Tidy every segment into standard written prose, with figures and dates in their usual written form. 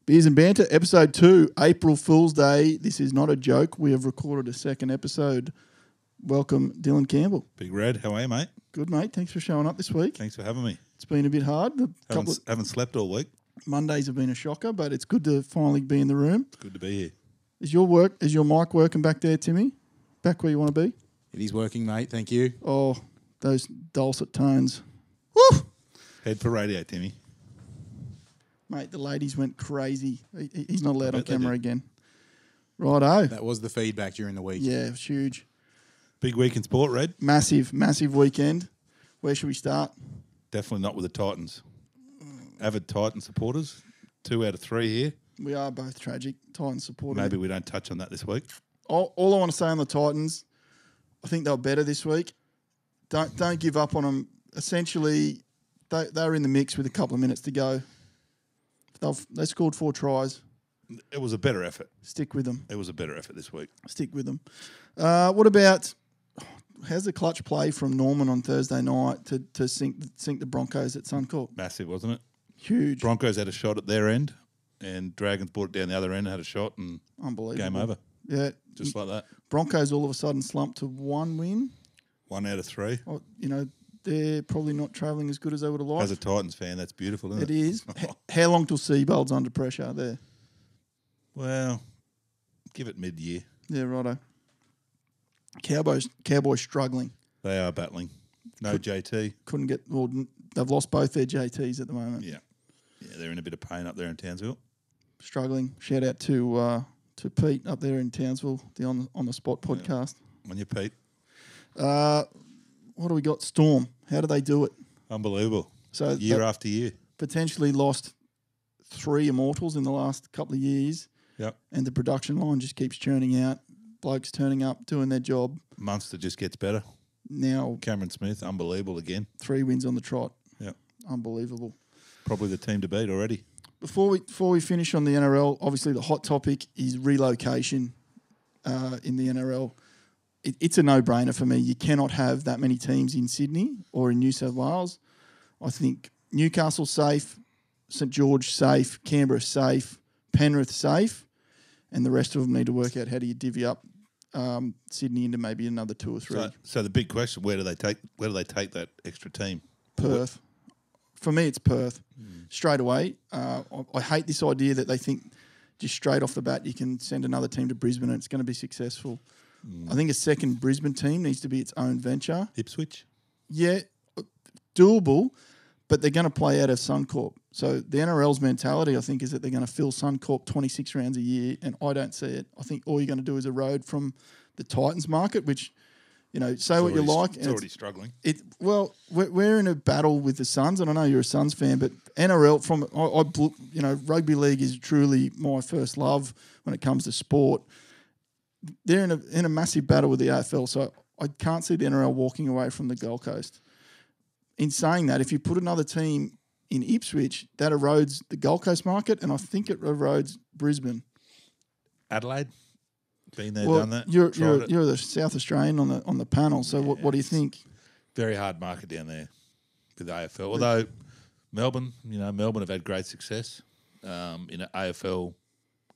Beers and Banter, episode 2, April Fool's Day. This is not a joke. We have recorded a second episode. Welcome, Dylan Campbell. Big Red, how are you, mate? Good, mate. Thanks for showing up this week. Thanks for having me. It's been a bit hard. Haven't slept all week. Mondays have been a shocker, but it's good to finally be in the room. It's good to be here. Is your mic working back there, Timmy? Back where you want to be? It is working, mate. Thank you. Oh, those dulcet tones. Woo! Head for radio, Timmy. Mate, the ladies went crazy. He's not allowed on bet they camera did. again. Righto. That was the feedback during the week. Yeah, it was huge. Big week in sport, Red. Massive weekend. Where should we start? Definitely not with the Titans. Avid Titan supporters. 2 out of 3 here. We are both tragic Titans supporters. Maybe we don't touch on that this week. All I want to say on the Titans, I think they were better this week. Don't give up on them. Essentially, they were in the mix with a couple of minutes to go. They scored 4 tries. It was a better effort. Stick with them. It was a better effort this week. Stick with them. What about how's the clutch play from Norman on Thursday night to sink the Broncos at Suncorp? Massive, wasn't it? Huge. Broncos had a shot at their end, and Dragons brought it down the other end and had a shot, and Unbelievable. game over. Yeah. Just like that. Broncos all of a sudden slumped to 1 win. 1 out of 3. Oh, they're probably not travelling as good as they would have liked. As a Titans fan, that's beautiful, isn't it? It is. How long till Seabold's under pressure there? Well, give it mid-year. Yeah, righto. Cowboys struggling. They are battling. No JT. Couldn't get. Well, they've lost both their JTs at the moment. Yeah, they're in a bit of pain up there in Townsville. Struggling. Shout out to Pete up there in Townsville, the on the spot podcast. Yeah. On your Pete. What do we got? Storm. How do they do it? Unbelievable. So year after year. Potentially lost 3 immortals in the last couple of years. Yep. And the production line just keeps churning out. Blokes turning up, doing their job. Munster just gets better. Now Cameron Smith, unbelievable again. 3 wins on the trot. Yeah. Unbelievable. Probably the team to beat already. Before we finish on the NRL, obviously the hot topic is relocation in the NRL. It's a no-brainer for me. You cannot have that many teams in Sydney or in New South Wales. I think Newcastle safe, St George safe, Canberra safe, Penrith safe, and the rest of them need to work out how do you divvy up Sydney into maybe another 2 or 3. So the big question: where do they take that extra team? Perth. For me, it's Perth straight away. I hate this idea that they think just straight off the bat you can send another team to Brisbane and it's going to be successful. I think a second Brisbane team needs to be its own venture. Ipswich? Yeah, doable, but they're going to play out of Suncorp. So the NRL's mentality, I think, is that they're going to fill Suncorp 26 rounds a year, and I don't see it. I think all you're going to do is erode from the Titans market, which, say what you like. It's already struggling. We're in a battle with the Suns, and I know you're a Suns fan, but NRL, rugby league is truly my first love when it comes to sport. They're in a massive battle with the AFL, so I can't see the NRL walking away from the Gold Coast. In saying that, if you put another team in Ipswich, that erodes the Gold Coast market, and I think it erodes Brisbane. Adelaide, been there, done that. You're the South Australian on the panel, so what do you think? Very hard market down there with the AFL. Although Melbourne have had great success in AFL.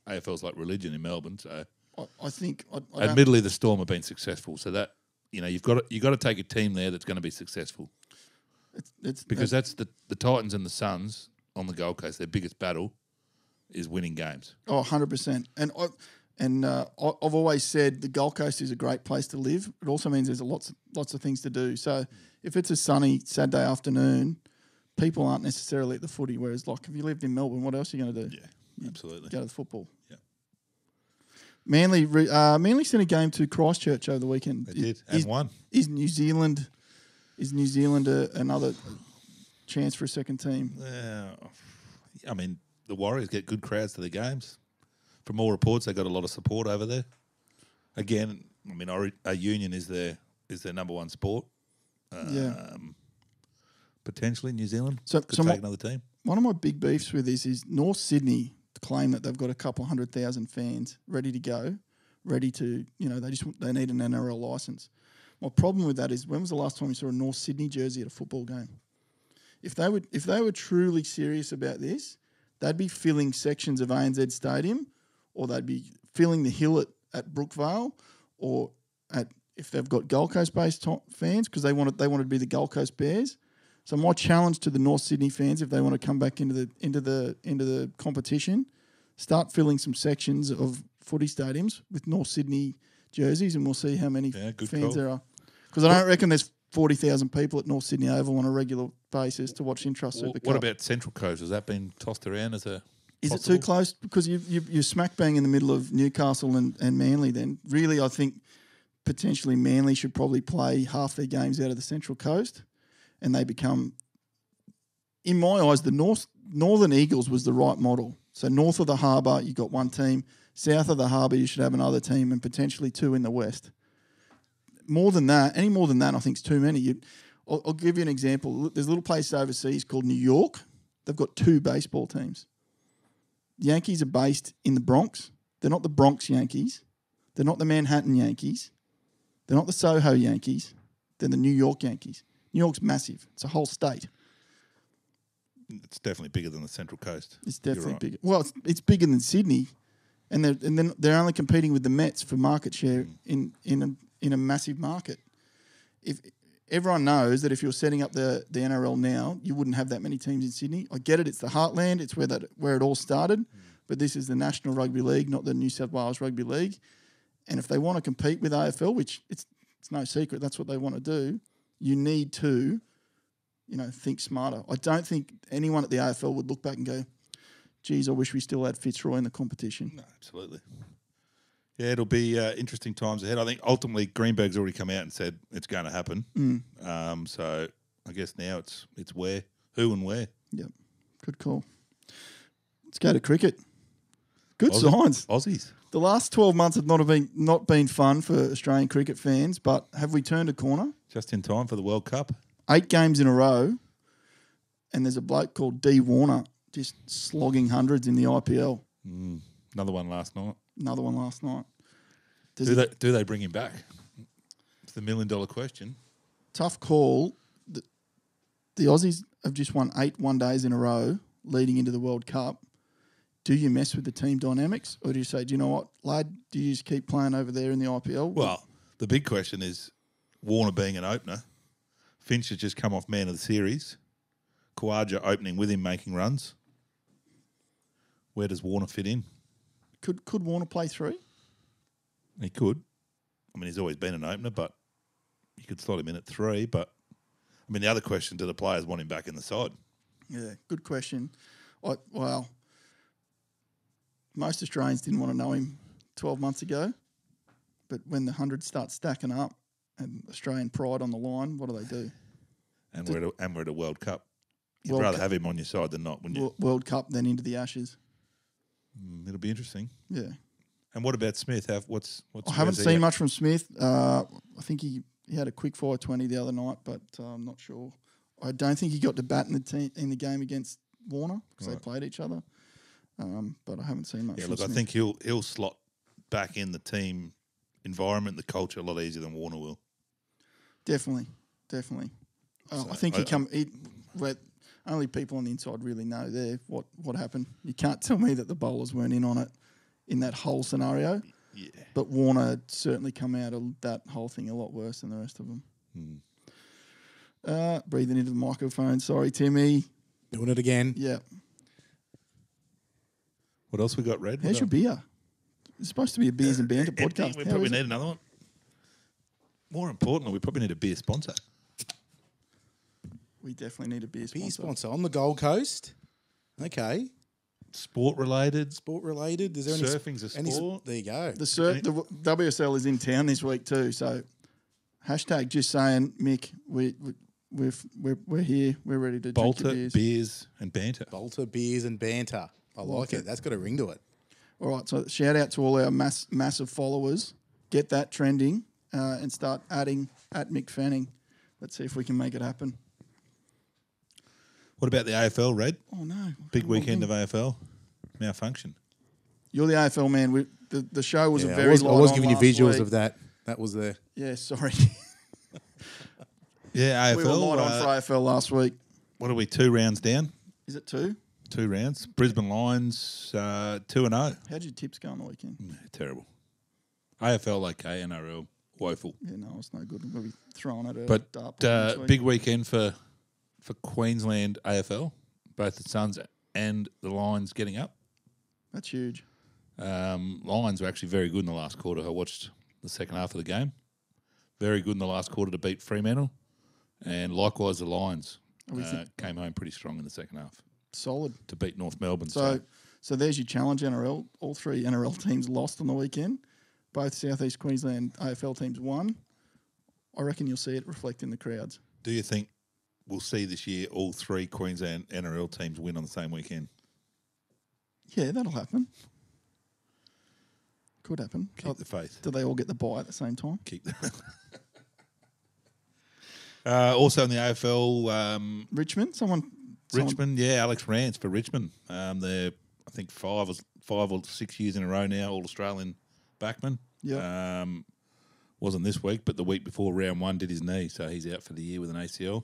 AFL's like religion in Melbourne, so. I think, admittedly, the Storm have been successful. So that you've got to take a team there that's going to be successful. Because that's the Titans and the Suns on the Gold Coast. Their biggest battle is winning games. Oh, 100%. And I've always said the Gold Coast is a great place to live. It also means there's lots of things to do. So if it's a sunny Saturday afternoon, people aren't necessarily at the footy. Whereas, if you lived in Melbourne, what else are you going to do? Yeah, absolutely. Go to the football. Yeah. Manly sent a game to Christchurch over the weekend. They did, and won. Is New Zealand another chance for a second team? The Warriors get good crowds to the games. From all reports, they got a lot of support over there. Again, our union is their number one sport. Potentially New Zealand could take another team. One of my big beefs with this is North Sydney claim that they've got a couple 100,000 fans ready to go, ready to, they need an NRL license. My problem with that is, when was the last time you saw a North Sydney jersey at a football game? If they were truly serious about this, they'd be filling sections of ANZ Stadium, or they'd be filling the hill at Brookvale, or if they've got Gold Coast-based fans, because they want to be the Gold Coast Bears. So my challenge to the North Sydney fans, if they want to come back into the competition, start filling some sections of footy stadiums with North Sydney jerseys, and we'll see how many fans there are. Because I don't reckon there's 40,000 people at North Sydney Oval on a regular basis to watch Intrust Super Cup. What about Central Coast? Has that been tossed around as a Is possible? it too close? Because you're smack bang in the middle of Newcastle and Manly then. Really, I think potentially Manly should probably play half their games out of the Central Coast, and they become, in my eyes, the Northern Eagles was the right model. So north of the harbour, you got one team. South of the harbour, you should have another team, and potentially two in the west. More than that, any more than that, I think is too many. I'll give you an example. There's a little place overseas called New York. They've got two baseball teams. The Yankees are based in the Bronx. They're not the Bronx Yankees. They're not the Manhattan Yankees. They're not the Soho Yankees. They're the New York Yankees. New York's massive. It's a whole state. It's definitely bigger than the Central Coast. It's definitely bigger. Well, it's bigger than Sydney, and then they're only competing with the Mets for market share in a massive market. If everyone knows that if you're setting up the NRL now, you wouldn't have that many teams in Sydney. I get it; it's the heartland, it's where it all started. But this is the National Rugby League, not the New South Wales Rugby League. And if they want to compete with AFL, which it's no secret, that's what they want to do, you need to, think smarter. I don't think anyone at the AFL would look back and go, geez, I wish we still had Fitzroy in the competition. No, absolutely. Yeah, it'll be interesting times ahead. I think ultimately Greenberg's already come out and said it's going to happen. So I guess now it's where, who and where. Yep, good call. Let's go to cricket. Good signs. Aussies. The last 12 months have not been fun for Australian cricket fans, but have we turned a corner? Just in time for the World Cup. 8 games in a row, and there's a bloke called D. Warner just slogging hundreds in the IPL. Another one last night. Do they bring him back? It's the $1 million question. Tough call. The Aussies have just won 8 one-days in a row leading into the World Cup. Do you mess with the team dynamics, or do you say, do you know what, lad, do you just keep playing over there in the IPL? Well, the big question is Warner being an opener. Finch has just come off man of the series. Khawaja opening with him making runs. Where does Warner fit in? Could Warner play 3? He could. I mean, he's always been an opener, but you could slot him in at 3. But, I mean, the other question, do the players want him back in the side? Yeah, good question. Most Australians didn't want to know him 12 months ago, but when the hundreds start stacking up and Australian pride on the line, what do? And we're at a World Cup. You'd World rather Cup. have him on your side than not, wouldn't you? World Cup, then into the Ashes. It'll be interesting. Yeah. And what about Smith? I haven't seen much from Smith. I think he had a quick 520 the other night, but I'm not sure. I don't think he got to bat in the game against Warner because they played each other. But I haven't seen much. Yeah, from look, Smith. I think he'll slot back in the team environment, the culture, a lot easier than Warner will. Definitely. I think only people on the inside really know there what happened. You can't tell me that the bowlers weren't in on it in that whole scenario. Yeah. But Warner certainly come out of that whole thing a lot worse than the rest of them. Breathing into the microphone. Sorry, Timmy. Doing it again. Yeah. What else we got, Red? How's your beer? It's supposed to be a Beers and Banter podcast. We How probably is need it? another one. More importantly, we probably need a beer sponsor. We definitely need a beer sponsor. Beer sponsor on the Gold Coast. Okay. Sport related. Sport related. Is there Surfing's a sport. There you go. The WSL is in town this week too, so hashtag just saying, Mick, we're here. We're ready to drink your Banter, beers. beers and banter. Banter, beers and banter. I like it. That's got a ring to it. All right, so shout out to all our massive followers. Get that trending and start adding at Mick Fanning. Let's see if we can make it happen. What about the AFL, Red? Oh, no. Big weekend of AFL. Malfunction. You're the AFL man. The show was a very I was giving you visuals week. of that. That was there. Yeah, sorry. Yeah, AFL. We were light on for AFL last week. What are we, 2 rounds down? Is it 2? 2 rounds. Brisbane Lions 2-0. How'd your tips go on the weekend? Terrible. AFL okay, NRL woeful. Yeah, no, it's no good. I'm going to be throwing it at But dart next week. big weekend for Queensland AFL. Both the Suns and the Lions getting up. That's huge. Lions were actually very good in the last quarter. I watched the second half of the game. Very good in the last quarter to beat Fremantle. And likewise, the Lions came home pretty strong in the second half. Solid. To beat North Melbourne. So there's your challenge, NRL. All 3 NRL teams lost on the weekend. Both South East Queensland AFL teams won. I reckon you'll see it reflect in the crowds. Do you think we'll see this year all 3 Queensland NRL teams win on the same weekend? Yeah, that'll happen. Could happen. Keep the faith. Do they all get the bye at the same time? Keep the also in the AFL, Richmond? Richmond, yeah, Alex Rance for Richmond. They're, I think, 5 or 6 years in a row now, All-Australian backman. Yeah. Wasn't this week, but the week before round 1 did his knee, so he's out for the year with an ACL.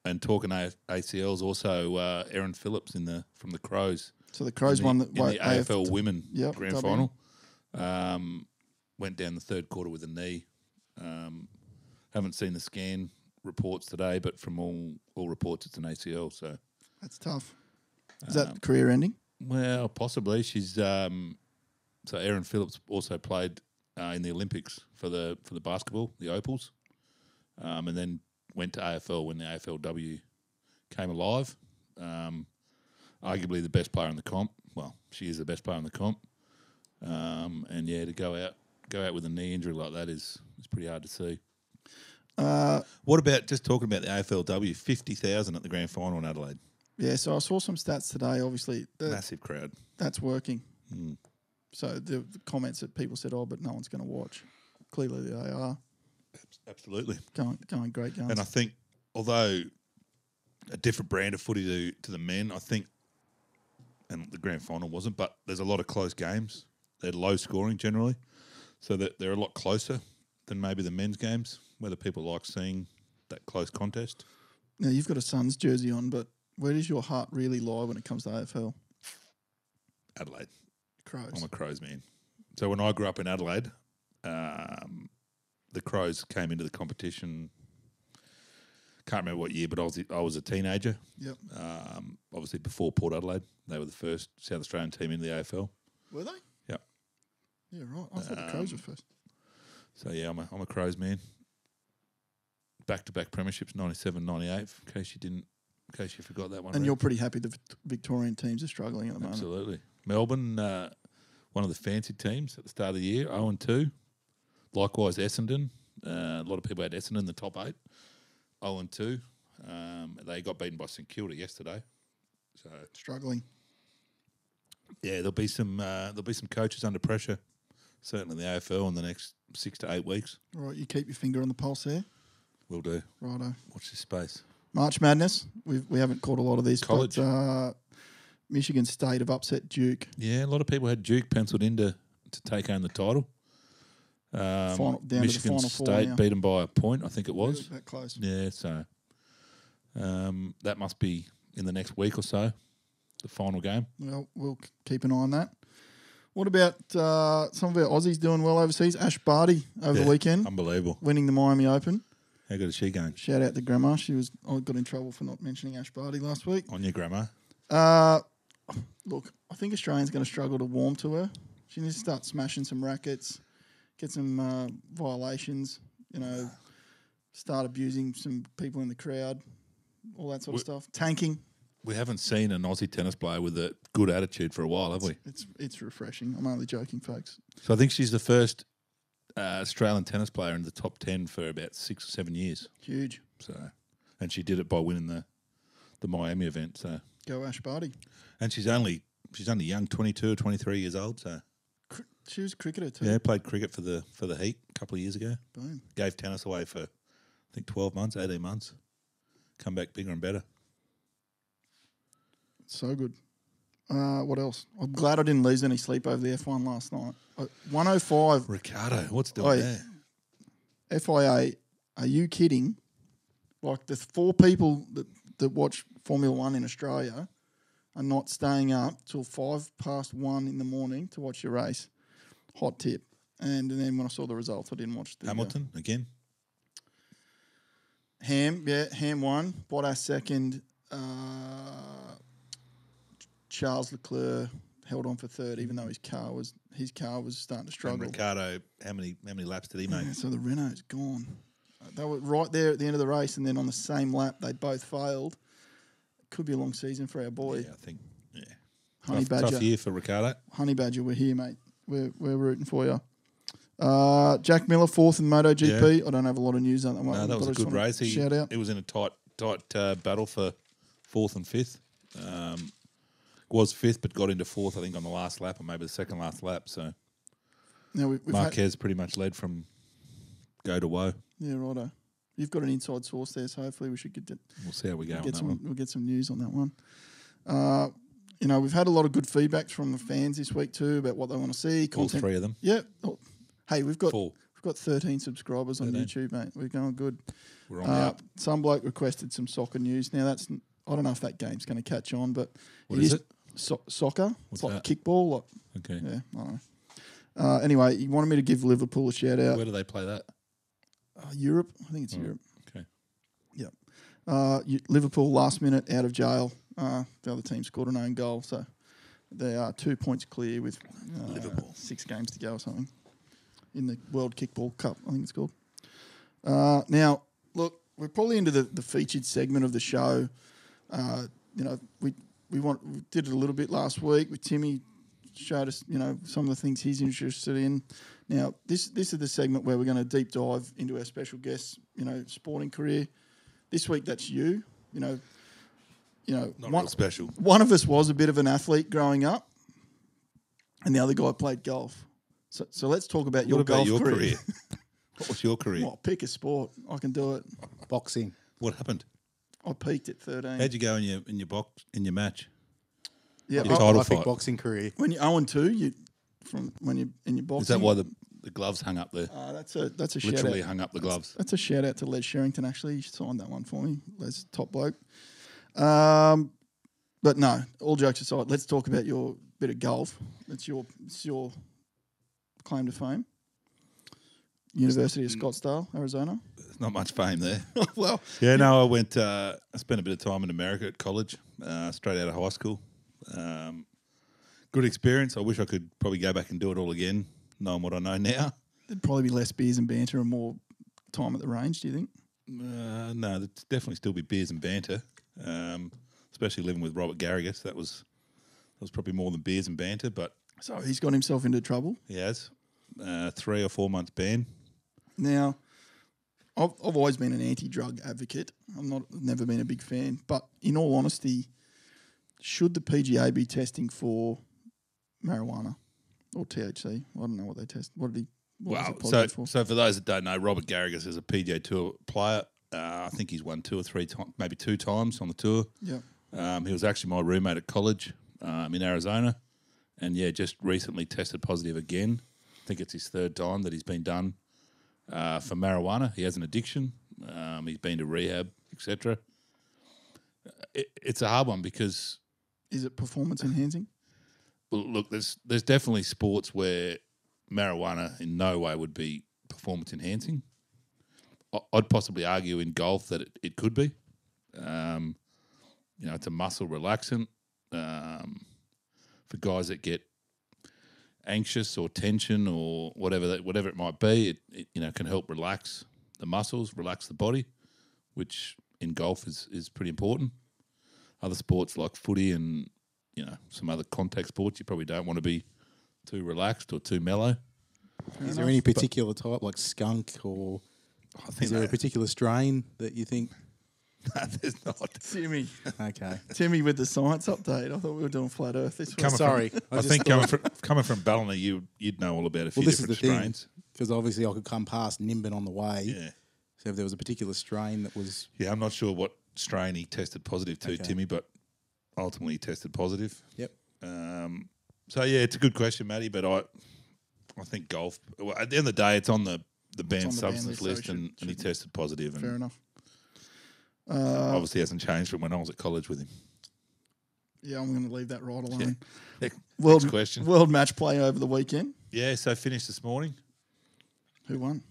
And talking ACLs, also Aaron Phillips from the Crows. So the Crows won the AFL Women Grand W. Final. Went down the third quarter with a knee. Haven't seen the scan reports today, but from all reports, it's an ACL. So that's tough. Is that career ending? Well, possibly. She's so Aaron Phillips also played in the Olympics for the basketball, the Opals, and then went to AFL when the AFLW came alive. Arguably the best player in the comp. Well, she is the best player in the comp. And yeah, to go out with a knee injury like that is pretty hard to see. What about just talking about the AFLW? 50,000 at the grand final in Adelaide. Yeah, so I saw some stats today. Obviously, massive crowd. That's working. So the comments that people said, "Oh, but no one's going to watch." Clearly, they are. Absolutely going great guns. And I think, although a different brand of footy to the men, I think, and the grand final wasn't, but there's a lot of close games. They're low scoring generally, so that they're a lot closer than maybe the men's games, whether people like seeing that close contest. Now, you've got a Suns jersey on, but where does your heart really lie when it comes to AFL? Adelaide. Crows. I'm a Crows man. So when I grew up in Adelaide, the Crows came into the competition. Can't remember what year, but I was a teenager. Yep. Obviously before Port Adelaide, they were the first South Australian team in the AFL. Were they? Yep. Yeah, right. I thought the Crows were first. So yeah, I'm a Crows man. Back-to-back premierships, 97, 98. In case you forgot that one. And you're pretty happy the Victorian teams are struggling at the moment. Absolutely. Melbourne, one of the fancy teams at the start of the year, 0-2. Likewise, Essendon. A lot of people had Essendon in the top 8. 0-2. They got beaten by St Kilda yesterday. So struggling. Yeah, there'll be some coaches under pressure, certainly in the AFL in the next 6 to 8 weeks. All right, you keep your finger on the pulse there. Will do. Righto. Watch this space. March Madness. We haven't caught a lot of these. College. But, Michigan State have upset Duke. Yeah, a lot of people had Duke penciled in to take home the title. Down Michigan to the final State four beat them by a point, I think it was. That close. Yeah, so that must be in the next week or so, the final game. Well, we'll keep an eye on that. What about some of our Aussies doing well overseas? Ash Barty over the weekend. Unbelievable. Winning the Miami Open. How good is she going? Shout out to Grandma. I got in trouble for not mentioning Ash Barty last week. On your Grandma? Look, I think Australians going to struggle to warm to her. She needs to start smashing some rackets, get some violations, start abusing some people in the crowd, all that sort of stuff. Tanking. We haven't seen an Aussie tennis player with a good attitude for a while, have we? It's refreshing. I'm only joking, folks. So I think she's the first Australian tennis player in the top 10 for about 6 or 7 years. Huge. So, and she did it by winning the Miami event. So go Ash Barty. And she's only young, 22 or 23 years old. So she was a cricketer too. Yeah, played cricket for the Heat a couple of years ago. Boom. Gave tennis away for I think 12 months, 18 months. Come back bigger and better. So good. What else? I'm glad I didn't lose any sleep over the F1 last night. 105. Ricardo, what's doing there? FIA, are you kidding? Like, there's 4 people that that watch Formula One in Australia are not staying up till 1:05 in the morning to watch your race. Hot tip. And then when I saw the results, I didn't watch the Hamilton again. Ham won. Bottas second. Charles Leclerc held on for third, even though his car was starting to struggle. And Ricardo, how many laps did he make? Yeah, so the Renault's gone. They were right there at the end of the race, and then on the same lap, they both failed. Could be a long season for our boy. Yeah, I think. Yeah, Honey Badger. Tough year for Ricardo. Honey Badger, we're here, mate. We're rooting for you. Jack Miller, fourth in MotoGP. I don't have a lot of news on that one. No, that was a good race. Shout out. It was in a tight battle for fourth and fifth. Was fifth, but got into fourth, I think, on the last lap, or maybe the second last lap. So Now we've Marquez pretty much led from go to woe. Yeah, righto. You've got an inside source there, so hopefully we should We'll see how we go on that We'll get some news on that one. We've had a lot of good feedback from the fans this week too about what they want to see. All three of them. Yeah. Oh, hey, we've got 13 subscribers on 13. YouTube, mate. We're going good. We're on the up. Some bloke requested some soccer news. Now I don't know if that game's going to catch on, but What is it? Soccer. What's it's like that? kickball. Okay. Yeah, I don't know. Anyway, he wanted me to give Liverpool a shout out. Where do they play that? Europe. I think it's Europe. Okay. Yep. Liverpool last minute out of jail. The other team scored an own goal, so they are 2 points clear with Liverpool 6 games to go or something in the World Kickball Cup, I think it's called. Now, look, we're probably into the featured segment of the show. We did it a little bit last week with Timmy. Showed us, some of the things he's interested in. Now, this is the segment where we're going to deep dive into our special guest's, sporting career. This week, that's you. Not real special. One of us was a bit of an athlete growing up, and the other guy played golf. So let's talk about your golf career. What was your career? Well, pick a sport. I can do it. Boxing. What happened? I peaked at 13. How'd you go in your match? Yeah, Your title Epic fight. boxing career. when you're 0-2, when you're in your boxing. Is that why the gloves hung up there? That's a shout Literally out. hung up the gloves. That's a shout out to Les Sherrington. Actually, he signed that one for me. Les, top bloke. But no, all jokes aside, let's talk about your bit of golf. It's your claim to fame. University of Scottsdale, Arizona. There's not much fame there. Well, Yeah, no, I spent a bit of time in America at college, straight out of high school. Good experience. I wish I could probably go back and do it all again, knowing what I know now. there'd probably be less beers and banter and more time at the range. Do you think? No, there'd definitely still be beers and banter, especially living with Robert Garrigus. That was probably more than beers and banter, but So he's got himself into trouble. he has 3 or 4 months ban. Now, I've always been an anti-drug advocate. Never been a big fan. But in all honesty, should the PGA be testing for marijuana or THC? I don't know what they test. What was it positive for? So for those that don't know, Robert Garrigus is a PGA Tour player. I think he's won 2 or 3 times, maybe 2 times on the tour. Yeah. He was actually my roommate at college in Arizona, and just recently tested positive again. I think it's his 3rd time that he's been done for marijuana. He has an addiction. He's been to rehab, etc. It's a hard one because, Is it performance enhancing? well, look, there's definitely sports where marijuana in no way would be performance enhancing. I'd possibly argue in golf that it could be. It's a muscle relaxant. For guys that get anxious or tension or whatever it might be, it can help relax the muscles, relax the body, which in golf is pretty important. Other sports like footy and some other contact sports, you probably don't want to be too relaxed or too mellow. Is there any particular type, like skunk, or is there a particular strain that you think? No, there's not. Timmy. Okay. Timmy with the science update. I thought we were doing flat Earth this week. Sorry. I think coming from Ballina, you'd know all about a few Well, this is different the thing, strains. because obviously I could come past Nimbin on the way. Yeah. So if there was a particular strain that was... Yeah, I'm not sure what strain he tested positive to, Okay. Timmy, but ultimately he tested positive. Yep. It's a good question, Matty, but I think golf, well, at the end of the day, it's on the banned on the banned substance list, list, so and he tested positive. Fair enough. Obviously hasn't changed from when I was at college with him. Yeah, I'm going to leave that right alone. Yeah. Next question. World match play over the weekend. Yeah, so finished this morning. Who won?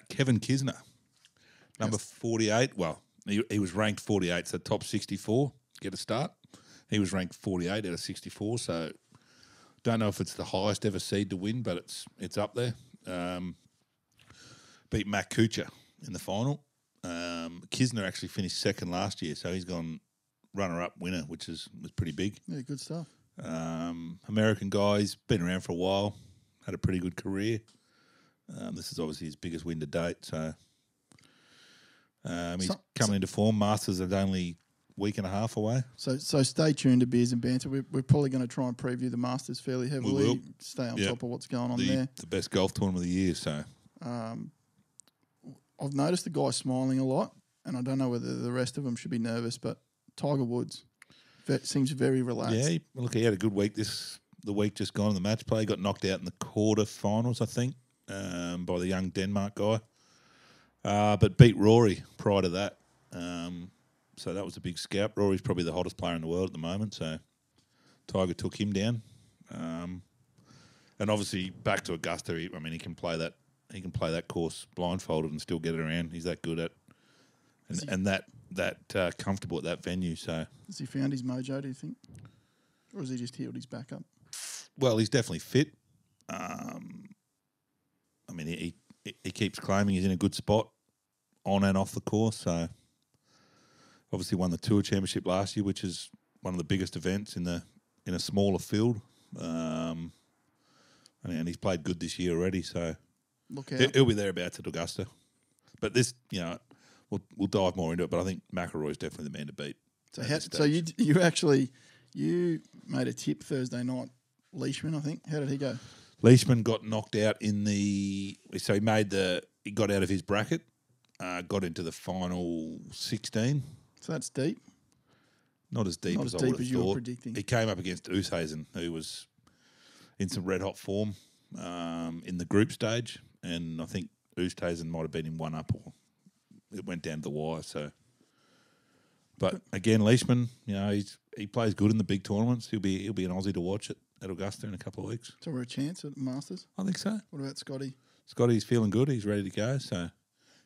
Kevin Kisner, number 48. Well, he was ranked 48, so top 64, get a start. He was ranked 48 out of 64, so don't know if it's the highest ever seed to win, but it's up there. Beat Matt Kuchar in the final. Kisner actually finished second last year, so he's gone runner-up winner, which was pretty big. Yeah, good stuff. American guy, he's been around for a while, had a pretty good career. This is obviously his biggest win to date, so he's coming into form. Masters are only a week and a half away. So stay tuned to Beers and Banter. We're probably going to try and preview the Masters fairly heavily. We will. Stay on top of what's going on there. The best golf tournament of the year, so... I've noticed the guy smiling a lot, and I don't know whether the rest of them should be nervous, but Tiger Woods seems very relaxed. Yeah, he had a good week the week just gone in the match play. He got knocked out in the quarterfinals, I think, by the young Denmark guy. But beat Rory prior to that. So that was a big scalp. Rory's probably the hottest player in the world at the moment, so Tiger took him down. And obviously back to Augusta, he can play that. He can play that course blindfolded and still get it around. He's that good at, and that comfortable at that venue. So has he found his mojo? Do you think, or has he just healed his back up? Well, he's definitely fit. He keeps claiming he's in a good spot on and off the course. So obviously won the Tour Championship last year, which is one of the biggest events in a smaller field. And he's played good this year already. So. Look out. He'll be thereabouts at Augusta. But this, we'll dive more into it, but I think McIlroy's definitely the man to beat. So you made a tip Thursday night, Leishman, I think. How did he go? Leishman got knocked out he got out of his bracket, got into the final 16. So that's deep. Not as deep as I would have you were thought. predicting. He came up against Oosthuizen, who was in some red hot form in the group stage. And I think Oosthuizen might have been in one up, or it went down to the wire. So, but again, Leishman, he plays good in the big tournaments. He'll be an Aussie to watch at Augusta in a couple of weeks. So we're a chance at Masters. I think so. What about Scotty? Scotty's feeling good. He's ready to go. So,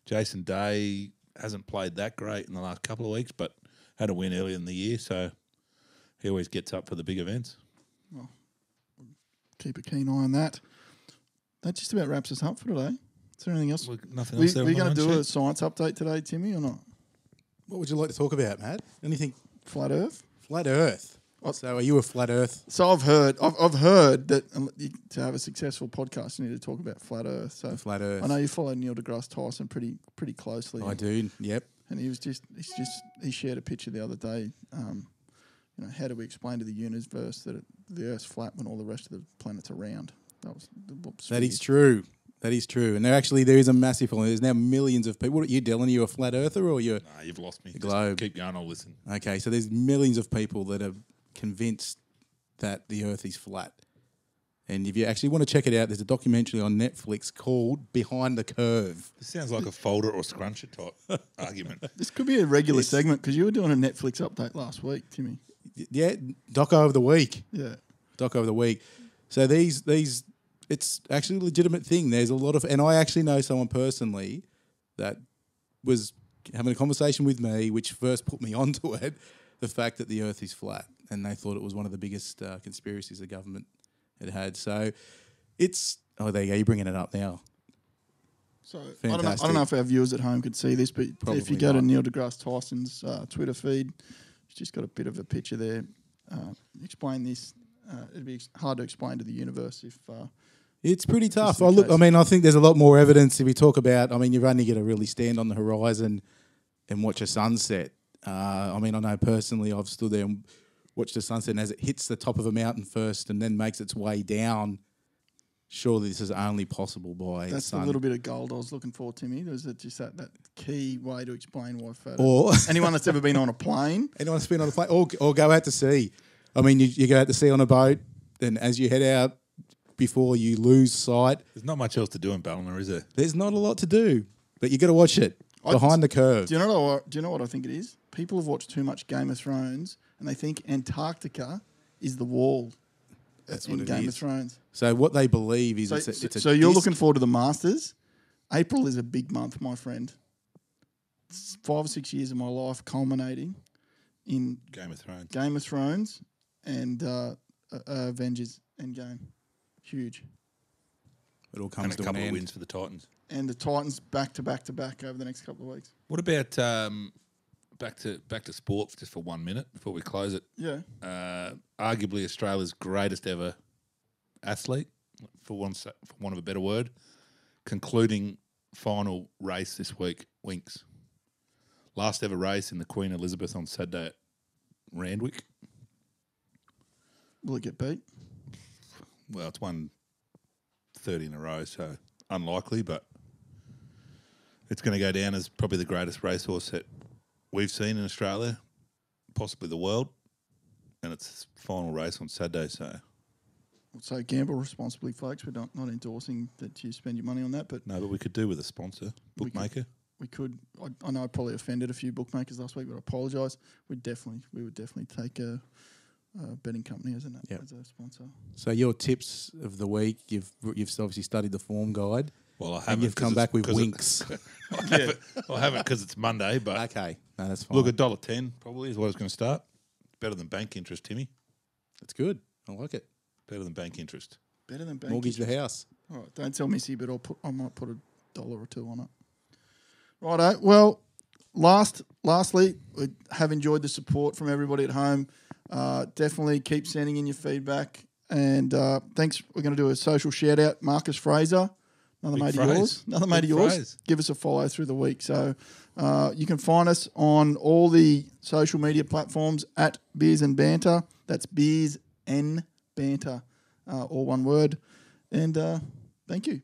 Jason Day hasn't played that great in the last couple of weeks, but had a win earlier in the year. So he always gets up for the big events. Well, keep a keen eye on that. That just about wraps us up for today. Is there anything else? Nothing else. We're going to do a science update today, Timmy, or not? What would you like to talk about, Matt? Anything? Flat Earth? Flat Earth. So are you a flat Earth? So I've heard that to have a successful podcast, you need to talk about Flat Earth. So flat Earth. I know you follow Neil deGrasse Tyson pretty closely. I do. Yep. And he shared a picture the other day. How do we explain to the universe that the Earth's flat when all the rest of the planets are round? That is true. That is true. And there is a massive following. There's now millions of people. What are you, Dylan? Are you a flat earther or you're... Nah, you've lost me. Globe. Just keep going, I'll listen. Okay, so there's millions of people that are convinced that the Earth is flat. And if you actually want to check it out, there's a documentary on Netflix called Behind the Curve. This sounds like a folder or scruncher type argument. This could be a regular segment because you were doing a Netflix update last week, Timmy. Yeah, Doco of the Week. Yeah. Doco of the Week. So these it's actually a legitimate thing. There's a lot of, and I actually know someone personally that was having a conversation with me, which first put me onto it, the fact that the Earth is flat, and they thought it was one of the biggest conspiracies the government had. So it's there you go. You're bringing it up now. So I don't know if our viewers at home could see this, but probably if you go to Neil deGrasse Tyson's Twitter feed, he's just got a bit of a picture there. Explain this. It'd be hard to explain to the universe if. It's pretty tough. I think there's a lot more evidence if you talk about. You've only got to really stand on the horizon and watch a sunset. I know personally, I've stood there and watched a sunset, and as it hits the top of a mountain first and then makes its way down, surely this is only possible by That's sun. A little bit of gold I was looking for, Timmy. There's just that key way to explain why flat. Or anyone that's ever been on a plane. Anyone that's been on a plane, or go out to sea. You go out to sea on a boat, and as you head out, before you lose sight. There's not much else to do in Ballina, is there? There's not a lot to do, but you got to watch it. behind the curve. Do you know what I think it is? People have watched too much Game of Thrones and they think Antarctica is the wall. That's in what it Game is. of Thrones. So what they believe is it's a so you're disc. looking forward to the Masters. April is a big month, my friend. It's 5 or 6 years of my life culminating in Game of Thrones and Avengers Endgame. Huge. It all comes And a to an couple of end. wins for the Titans. And the Titans back to back to back over the next couple of weeks. What about back to sport just for 1 minute before we close it? Yeah. Arguably Australia's greatest ever athlete, for want of a better word, concluding final race this week, Winks. Last ever race in the Queen Elizabeth on Saturday at Randwick. Will it get beat? Well, it's won 30 in a row, so unlikely, but it's going to go down as probably the greatest racehorse that we've seen in Australia, possibly the world, and it's final race on Saturday, so... So gamble responsibly, folks. We're not endorsing that you spend your money on that, but... No, but we could do with a sponsor, bookmaker. We could. I know I probably offended a few bookmakers last week, but I apologise. We would definitely take a betting company as a sponsor. So your tips of the week, you've obviously studied the form guide. Well, I haven't. And you've come back with Winks. I haven't because it's Monday, but Okay, no, that's fine. look, $1.10 probably is what it's going to start. Better than bank interest, Timmy. That's good. I like it. Better than bank interest. Better than bank Mortgage interest. the house. All right, don't tell Missy, but I might put $1 or $2 on it. Righto. Well, lastly, we have enjoyed the support from everybody at home. Definitely keep sending in your feedback. And thanks. We're going to do a social shout out. Marcus Fraser, another mate of yours. Another mate of yours. Give us a follow through the week. So you can find us on all the social media platforms at Beers and Banter. That's Beers and Banter, all one word. And thank you.